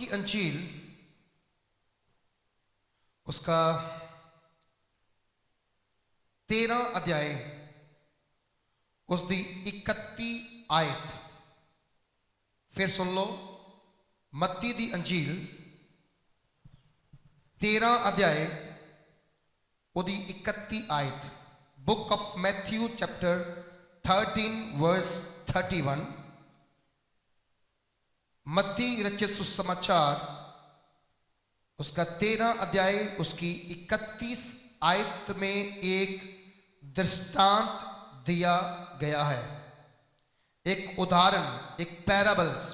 की अंजील उसका 13 अध्याय उसकी 31 आयत। फिर सुन लो, मत्ती दी अंजील 13 अध्याय उसकी 31 आयत। Book of Matthew chapter 13 verse 31। मत्ती रचित सुसमाचार उसका 13 अध्याय उसकी 31 आयत में एक दृष्टांत दिया गया है, एक उदाहरण, एक पैराबल्स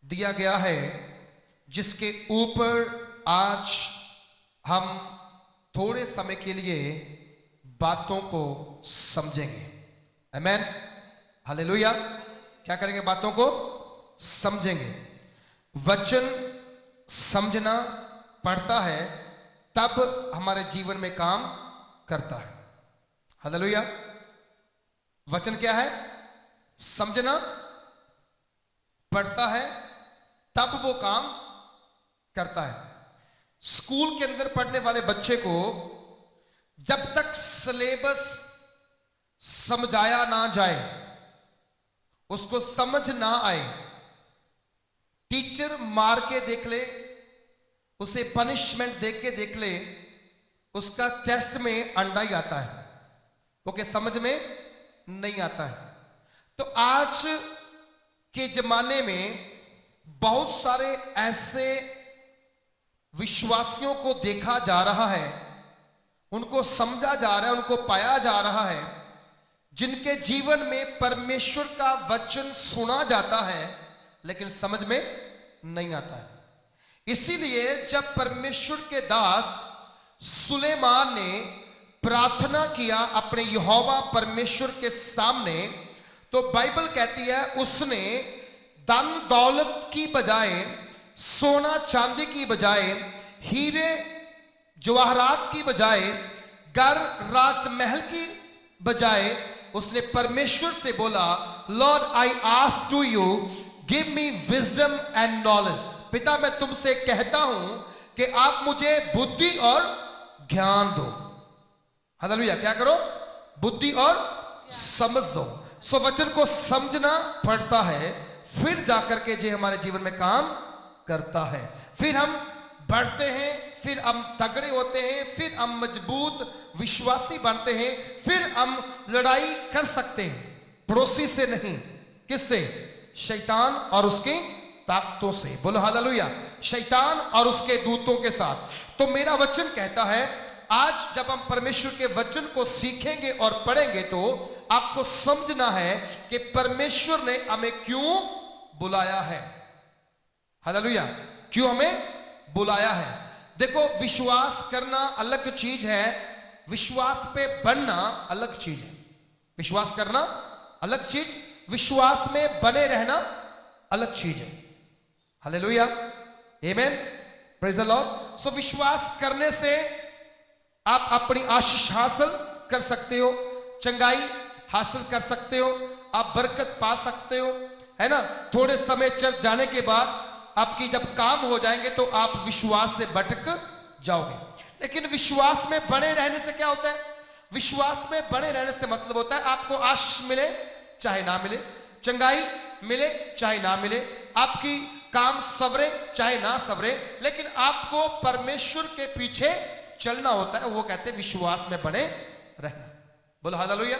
दिया गया है, जिसके ऊपर आज हम थोड़े समय के लिए बातों को समझेंगे। आमेन, हालेलुया। क्या करेंगे? बातों को समझेंगे। वचन समझना पड़ता है तब हमारे जीवन में काम करता है। हालेलुया। वचन क्या है? समझना पड़ता है तब वो काम करता है। स्कूल के अंदर पढ़ने वाले बच्चे को जब तक सिलेबस समझाया ना जाए, उसको समझ ना आए, टीचर मार के देख ले, उसे पनिशमेंट दे के देख ले, उसका टेस्ट में अंडा ही आता है, ओके, समझ में नहीं आता है। तो आज के जमाने में बहुत सारे ऐसे विश्वासियों को देखा जा रहा है, उनको समझा जा रहा है, उनको पाया जा रहा है, जिनके जीवन में परमेश्वर का वचन सुना जाता है लेकिन समझ में नहीं आता है। इसीलिए जब परमेश्वर के दास सुलेमान ने प्रार्थना किया अपने यहोवा परमेश्वर के सामने, तो बाइबल कहती है उसने धन दौलत की बजाय, सोना चांदी की बजाय, हीरे जवाहरात की बजाय, घर राजमहल की बजाय उसने परमेश्वर से बोला, Lord I ask to you give me wisdom and knowledge. पिता, मैं तुमसे कहता हूं कि आप मुझे बुद्धि और ज्ञान दो। हालेलुया। क्या करो? बुद्धि और समझ दो। सो वचन को समझना पड़ता है, फिर जाकर के जो हमारे जीवन में काम करता है, फिर हम बढ़ते हैं, फिर हम तगड़े होते हैं, फिर हम मजबूत विश्वासी बनते हैं, फिर हम लड़ाई कर सकते हैं, पड़ोसी से नहीं, किससे? शैतान और उसके ताकतों से। बोलो हालेलुया। शैतान और उसके दूतों के साथ। तो मेरा वचन कहता है, आज जब हम परमेश्वर के वचन को सीखेंगे और पढ़ेंगे तो आपको समझना है कि परमेश्वर ने हमें क्यों बुलाया है। हालेलुया। क्यों हमें बुलाया है? देखो, विश्वास करना अलग चीज है, विश्वास पे बढ़ना अलग चीज है। विश्वास करना अलग चीज, विश्वास में बने रहना अलग चीज है। Hallelujah, amen, praise the lord. So विश्वास करने से आप अपनी आशीष हासिल कर सकते हो, चंगाई हासिल कर सकते हो, आप बरकत पा सकते हो, है ना। थोड़े समय चर्च जाने के बाद आपकी जब काम हो जाएंगे तो आप विश्वास से भटक जाओगे। लेकिन विश्वास में बने रहने से क्या होता है? विश्वास में बने रहने से मतलब होता है आपको आशीष मिले चाहे ना मिले, चंगाई मिले चाहे ना मिले, आपकी काम सवरे चाहे ना सवरे, लेकिन आपको परमेश्वर के पीछे चलना होता है। वो कहते हैं विश्वास में बने रहना। बोलो हालेलुया।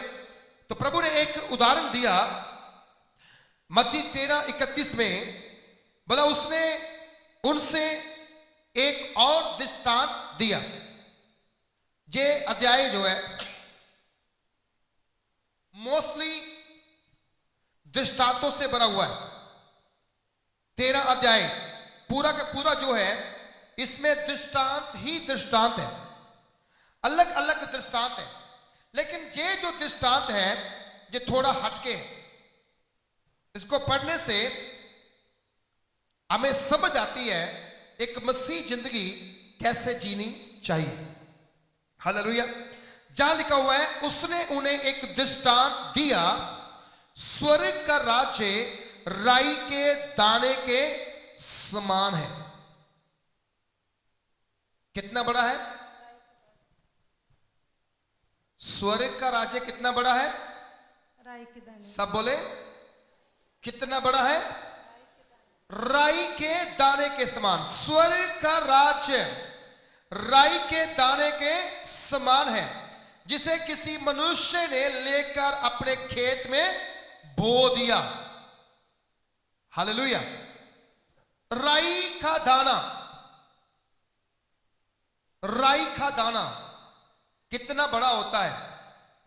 तो प्रभु ने एक उदाहरण दिया मत्ती 13:31 में, बोला उसने उनसे एक और दृष्टांत दिया। ये अध्याय जो है मोस्टली दृष्टांतों से भरा हुआ है। 13 अध्याय पूरा का पूरा जो है इसमें दृष्टांत ही दृष्टांत है, अलग अलग दृष्टांत है। लेकिन ये जो दृष्टांत है ये थोड़ा हटके है। इसको पढ़ने से हमें समझ आती है एक मसीह जिंदगी कैसे जीनी चाहिए। हालेलुया। जहां लिखा हुआ है, उसने उन्हें एक दृष्टांत दिया, स्वर्ग का राज्य राई के दाने के समान है। कितना बड़ा है? स्वर्ग का राज्य कितना बड़ा है? राई के दाने। सब बोले कितना बड़ा है? राई के दाने के समान। स्वर्ग का राज्य राई के दाने के समान है, जिसे किसी मनुष्य ने लेकर अपने खेत में बो दिया। हालेलुया। राई का दाना, राई का दाना कितना बड़ा होता है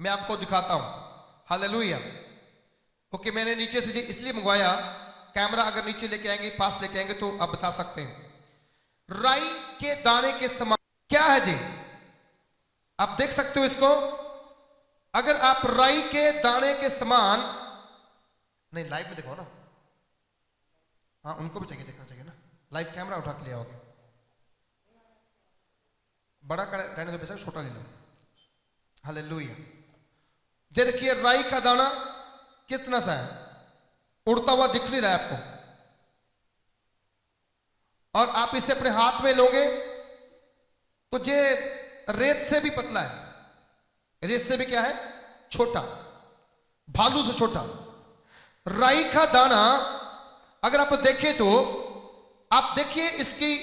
मैं आपको दिखाता हूं। हालेलुया। ओके, मैंने नीचे से इसलिए मंगवाया, कैमरा अगर नीचे लेके आएंगे, पास लेके आएंगे तो आप बता सकते हैं। राई के दाने के समान क्या है जी? आप देख सकते हो इसको। अगर आप राई के दाने के समान, नहीं लाइव में देखो ना, हाँ उनको भी चाहिए, देखना चाहिए ना, लाइव कैमरा उठा के ले आओगे। बड़ा रहने दो, बेशक छोटा ले लो। हालेलुया। ये देखिए राई का दाना कितना सा है, उड़ता हुआ दिख नहीं रहा है आपको, और आप इसे अपने हाथ में लोगे तो ये रेत से भी पतला है, रेत से भी क्या है? छोटा, भालू से छोटा। राई का दाना अगर आप देखें तो आप देखिए इसकी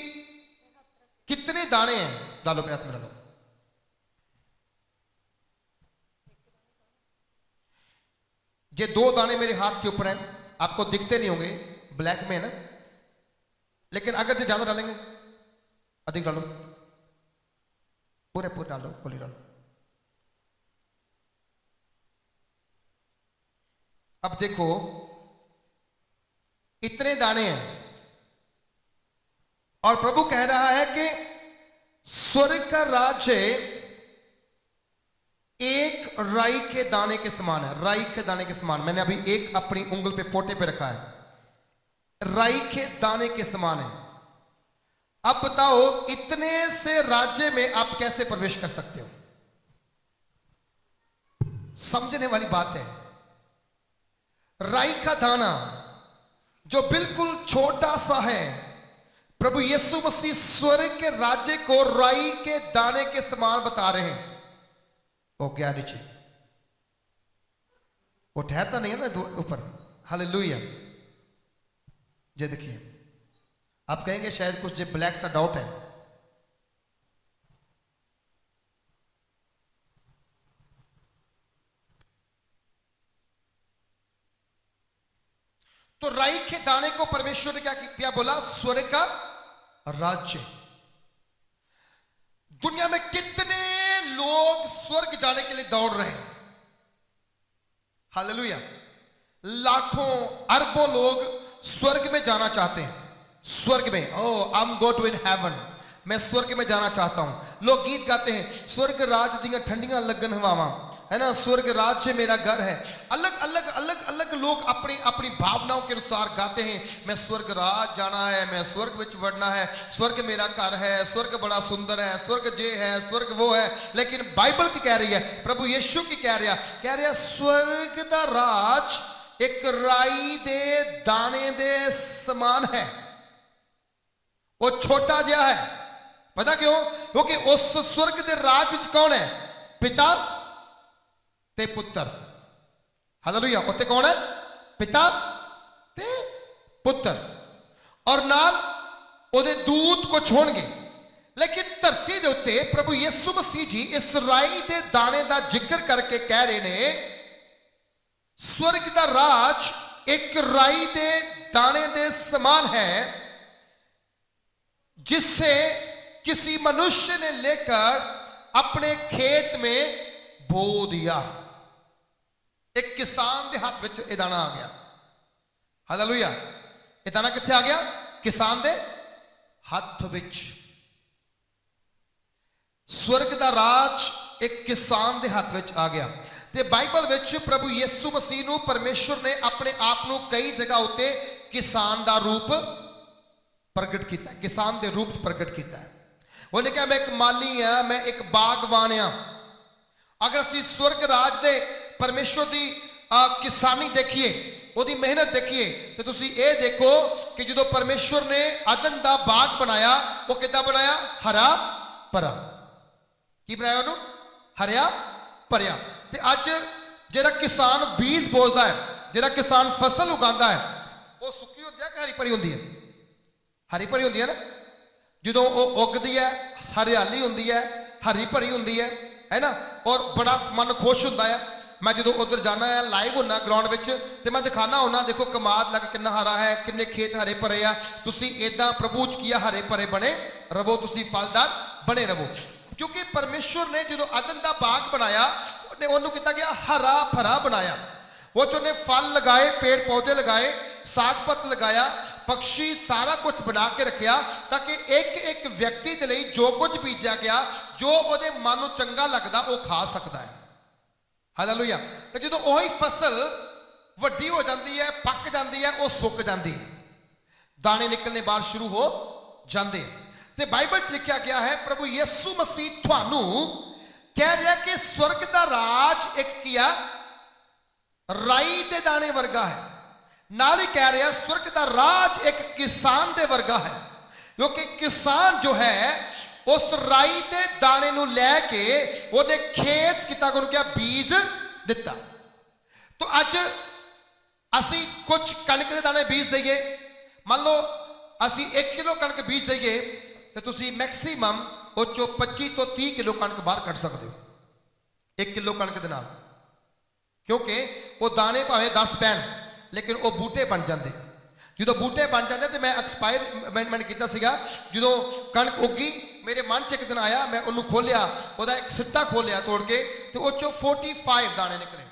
कितने दाने हैं। डालो मेरे हाथ में, डालो। ये 2 दाने मेरे हाथ के ऊपर हैं, आपको दिखते नहीं होंगे, ब्लैक में है ना, लेकिन अगर ये ज्यादा डालेंगे, अधिक डालो, पूरे पूरे डालो, गोली डालो। अब देखो इतने दाने हैं, और प्रभु कह रहा है कि स्वर्ग का राज्य एक राई के दाने के समान है। राई के दाने के समान, मैंने अभी एक अपनी उंगल पे पोटे पे रखा है, राई के दाने के समान है। अब बताओ इतने से राज्य में आप कैसे प्रवेश कर सकते हो? समझने वाली बात है। राई का दाना जो बिल्कुल छोटा सा है, प्रभु यीशु मसीह स्वर्ग के राज्य को राई के दाने के समान बता रहे हैं। वो क्या नीचे, वो ठहरता नहीं है ना ऊपर। हालेलुया। ये देखिए, आप कहेंगे शायद कुछ जो ब्लैक सा डाउट है, तो राई के दाने को परमेश्वर ने क्या बोला? स्वर्ग का राज्य। दुनिया में कितने लोग स्वर्ग जाने के लिए दौड़ रहे हैं। हालेलुया। लाखों अरबों लोग स्वर्ग में जाना चाहते हैं। स्वर्ग में, O I am go to in heaven, मैं स्वर्ग में जाना चाहता हूं। लोग गीत गाते हैं, स्वर्ग राज दियां ठंडियां लगन हवावां, है ना, स्वर्ग राज्य मेरा घर है। अलग अलग अलग अलग लोग अपनी अपनी भावनाओं के अनुसार गाते हैं, मैं स्वर्ग राज जाना है, मैं स्वर्ग विच बढ़ना है, स्वर्ग मेरा घर है, स्वर्ग बड़ा सुंदर है, स्वर्ग जे है, स्वर्ग वो है। लेकिन बाइबल की कह रही है, प्रभु यीशु की कह रहा स्वर्ग दा राज एक राई दे दाने दे समान है। वो छोटा जिहा है। पता क्यों? क्योंकि उस स्वर्ग दे राज विच कौन है? पिता ते पुत्र। हालेलुया। उत्ते कौन है? पिता ते पुत्र, और नाल ओदे दूत कुछ होणगे। लेकिन धरती दे उत्ते प्रभु यीशु मसीह जी इस राई दे दाने दा जिक्र करके कह रहे ने, स्वर्ग दा राज एक राई दे दाने दे समान है, जिससे किसी मनुष्य ने लेकर अपने खेत में बो दिया। एक किसान दे हाथ विच ये दाना आ गया। हालेलुया। ये दाना कित्थे आ गया? किसान दे हाथ विच। स्वर्ग दा राज एक किसान दे हाथ विच आ गया। ते बाइबल विच प्रभु यीशु मसीह नूं परमेश्वर ने अपने आप नूं कई जगह उत्ते किसान दा रूप प्रगट किया, किसान दे रूप प्रगट किया है। उन्हें कहा मैं एक माली हाँ, मैं एक बागवान हाँ। अगर असीं स्वर्ग राज दे परमेश्वर दी किसानी देखिए, ओदी मेहनत देखिए, तो तुसीं ये देखो कि जो परमेश्वर ने अदन का बाग बनाया वो कितना बनाया, हरा भरा। की बनाया उन्होंने, हरिया भरिया। ते अज जेड़ा किसान बीज बोलता है, जेड़ा किसान फसल उगाता है, वो सुक्की होती है कि हरी भरी होती है? हरी भरी होती है ना। जो वो उगती है हरियाली होती है, हरी भरी होती है ना, और बड़ा मन खुश होता है। मैं जो उधर जाना है, लाइव होना ग्राउंड में, तो मैं दिखाना होना, देखो कमाद लग कितना हरा है, किन्ने खेत हरे भरे आ। तुसी इदा प्रभु च किया, हरे भरे बने रवो, तुसी फलदार बने रवो। क्योंकि परमेश्वर ने जो अदन का बाग बनाया, उन्होंने किया गया हरा भरा बनाया। वो चोने फल लगाए, पेड़ पौधे लगाए, साग पत लगाया, पक्षी सारा कुछ बना के रखा, ताकि एक एक व्यक्ति के लिए जो कुछ बीजा गया, जो वो मन को चंगा लगता वो खा सकता है। हालेलुया। तो जो वही फसल वड्डी हो जाती है, पक जाती है, वो सुक जाती है, दाने निकलने बाहर शुरू हो जाते हैं। तो बाइबल लिखा गया है, प्रभु यीशु मसीह थानू कह रहा कि स्वर्ग का राज एक किया राई के दाने वर्गा है। नाल ही कह रहा स्वर्ग का राज एक किसान दे वर्गा है, क्योंकि किसान जो है उस राई के दाने नू लैके ओदे खेत किता को क्या बीज दिता। तो अज असी कुछ कणक के दाने बीज दईए, मान लो असी 1 किलो कणक बीज दईए, तो तुसी मैक्सीमम उस 25 तो 30 किलो कणक बाहर कट सकते हो 1 किलो कणक के नाल, क्योंकि वो दाने भावें 10 पैन, लेकिन वो बूटे बन जाते। जो बूटे बन जाते तो मैं एक्सपायरमेंट किया सीगा, जो कणक उगी मेरे मन च एक दिन आया, मैं उन्होंने खोलिया, वह एक सिट्टा खोलिया तोड़ के, तो वो 45 दाने निकले,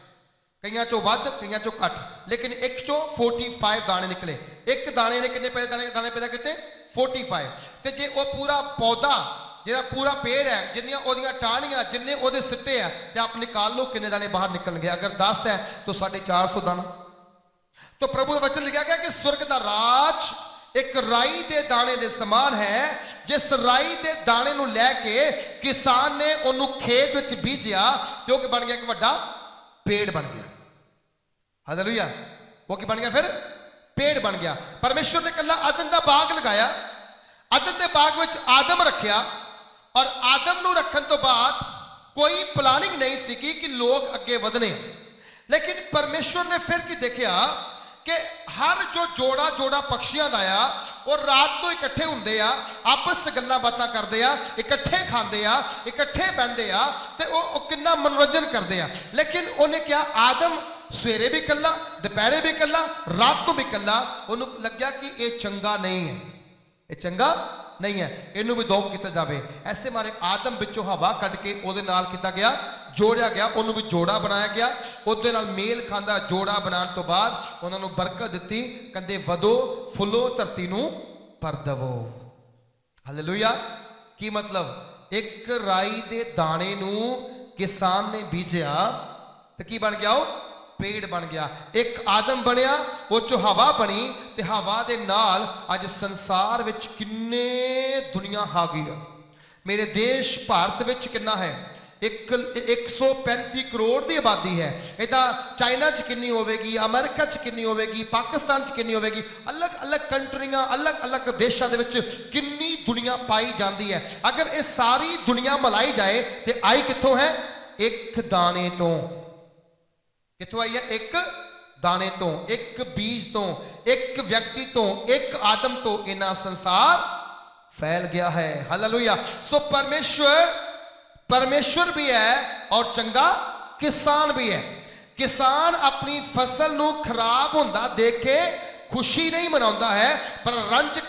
कई चो वध कई चो घट, लेकिन एक चो 45 दाने निकले। एक दाने ने कितने दाने पैदा किए, 45। तो जे वो पूरा पौधा जो पूरा पेड़ है, जिन्नियां ओदियां टाहनियां, जिन्ने ओदे सिट्टे है, तो आप निकाल लो किन्ने दाने बाहर निकल गए। अगर 10 है तो 450 दाना। तो प्रभु का वचन लिखा गया कि स्वर्ग का राज एक राई के दाने के समान है, जिस राई के दाने नू लैके किसान ने उन्होंने खेत में बीजिया, जो कि बन गया एक बड़ा पेड़ बन गया। हालेलुया। वो की बन गया, फिर पेड़ बन गया। परमेश्वर ने कला अदन का बाग लगाया, अदन के बाग में आदम रखा, और आदम नू रखन तो बाद कोई प्लानिंग नहीं सी कि लोग अगे वधने, लेकिन परमेश्वर ने फिर की देखा कि हर जो जोड़ा जोड़ा पक्षियों का आया, वो रात को इकट्ठे होंगे आ, आपस गल्लां बातां करते आ, इकट्ठे खाते आ, इकट्ठे बहते आ, तो वो कितना मनोरंजन करते आ। लेकिन उन्हें क्या, आदम सवेरे भी कला, दोपहरे भी कला, रात को भी कला। उन्होंने लग्या कि यह चंगा नहीं है, ये चंगा नहीं है, इनू भी दौग किया जाए। ऐसे मारे आदम विचों हवा कट के उहदे नाल किया गया, जोड़िया गया, उन्होंने भी जोड़ा बनाया गया, उहदे नाल मेल खांदा जोड़ा बनाने तो बाद उन्होंने बरकत दी, कहते वधो फुलो धरती नू भर दवो। हालेलुया। की मतलब, एक राई दे दाने नू किसान ने बीजिया तो की बन गया, वो पेड़ बन गया। एक आदम बनया, वो चो हवा बनी, ते हवा दे नाल अज संसार विच किन्ने दुनिया आ गई है। मेरे देश भारत विच किन्ना है, 135 करोड़ की आबादी है। इदा चाइना च किन्नी होगी, अमेरिका च किन्नी होगी, पाकिस्तान च किन्नी होगी, अलग अलग कंट्रियां, अलग अलग देशों के विच किन्नी दुनिया पाई जाती है। अगर ये सारी दुनिया मलाई जाए तो आई कितों है, एक दाने तो। कितों आई है, एक दाने तो, एक बीज तो, एक व्यक्ति तो, एक आदम तो इना संसार फैल गया है। हालेलुया। सो परमेश्वर भी है और चंगा किसान भी है। किसान अपनी फसल नू खराब होंदा देख के खुशी नहीं मनाउंदा है, पर रंज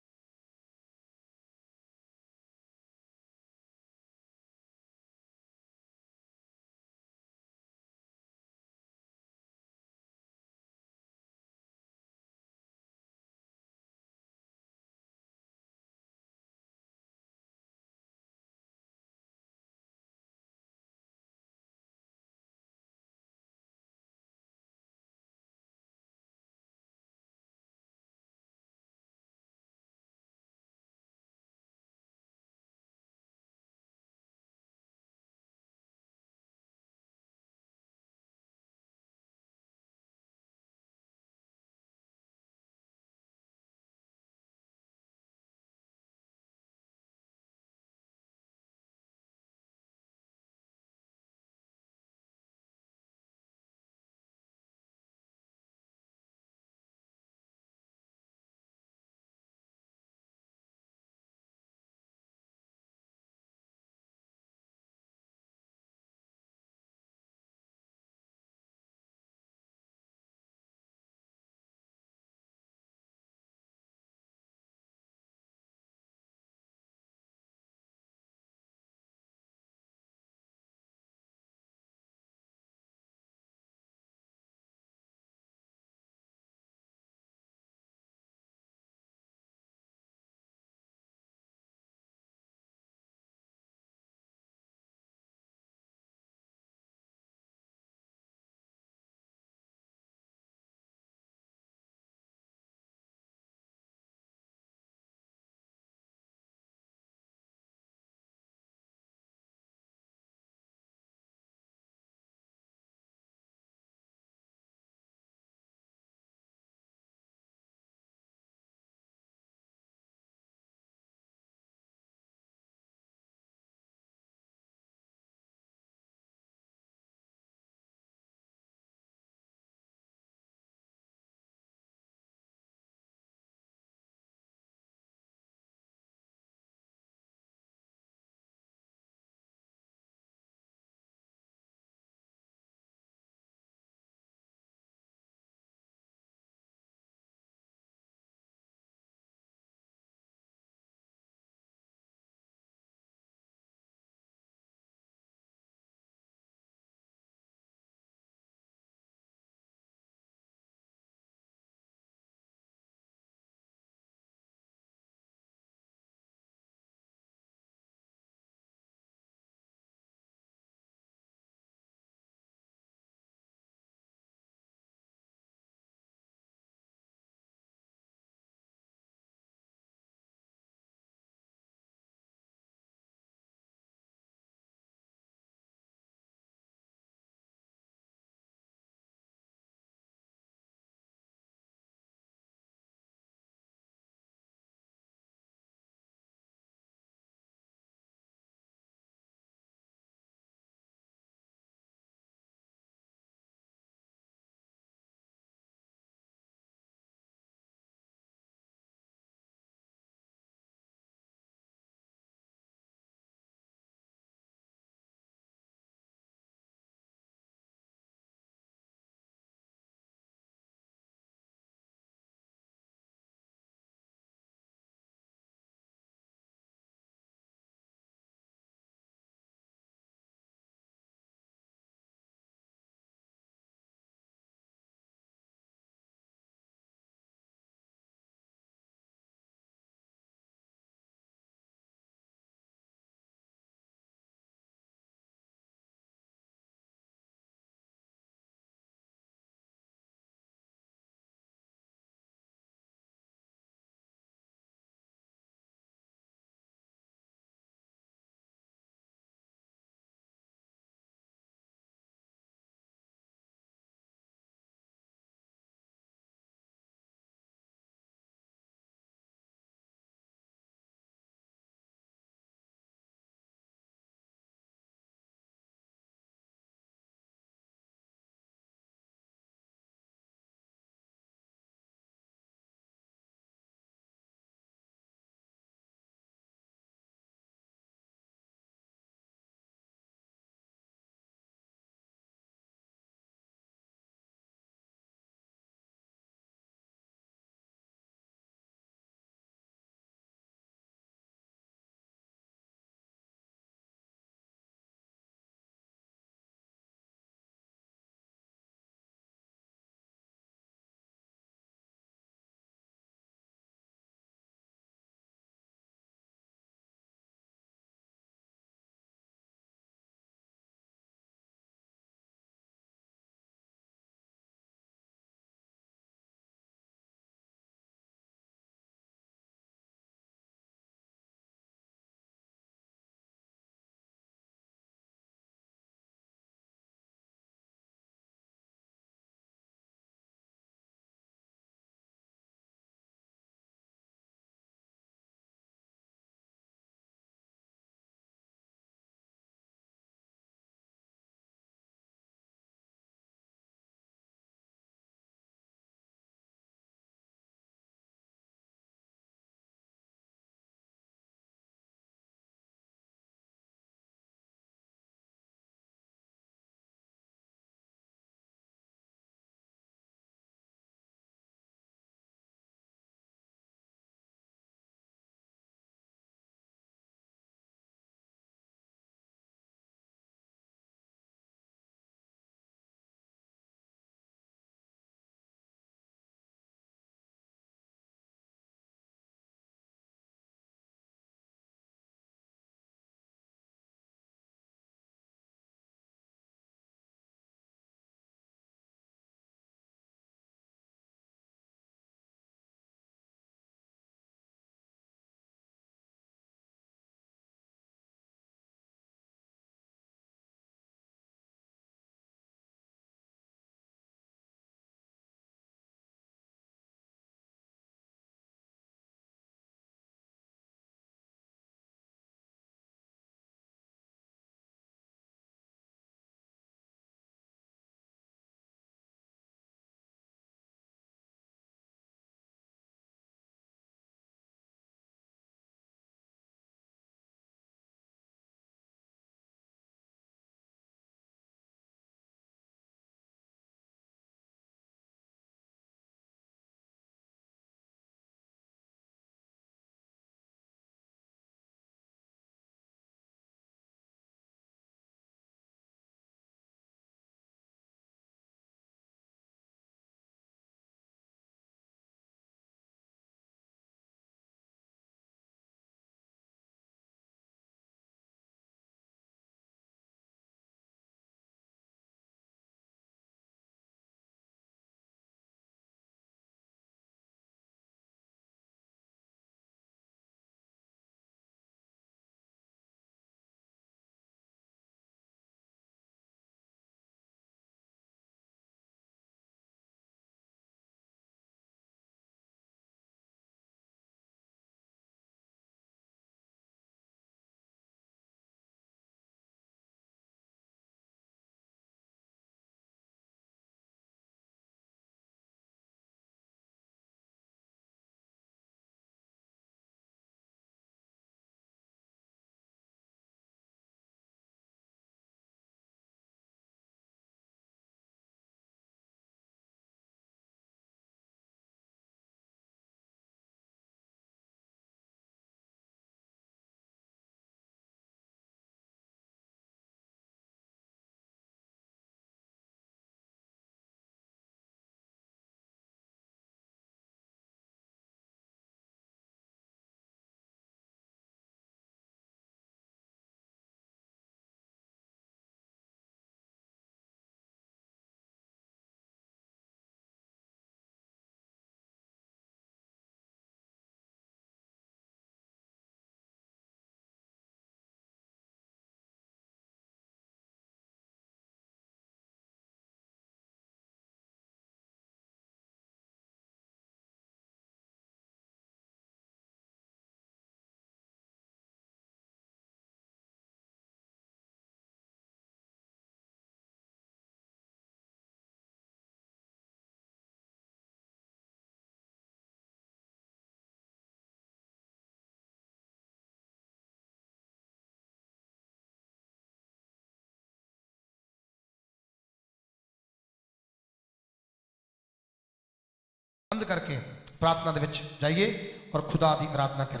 बंद करके प्रार्थना दे विच जाइए और खुदा दी आराधना करिए।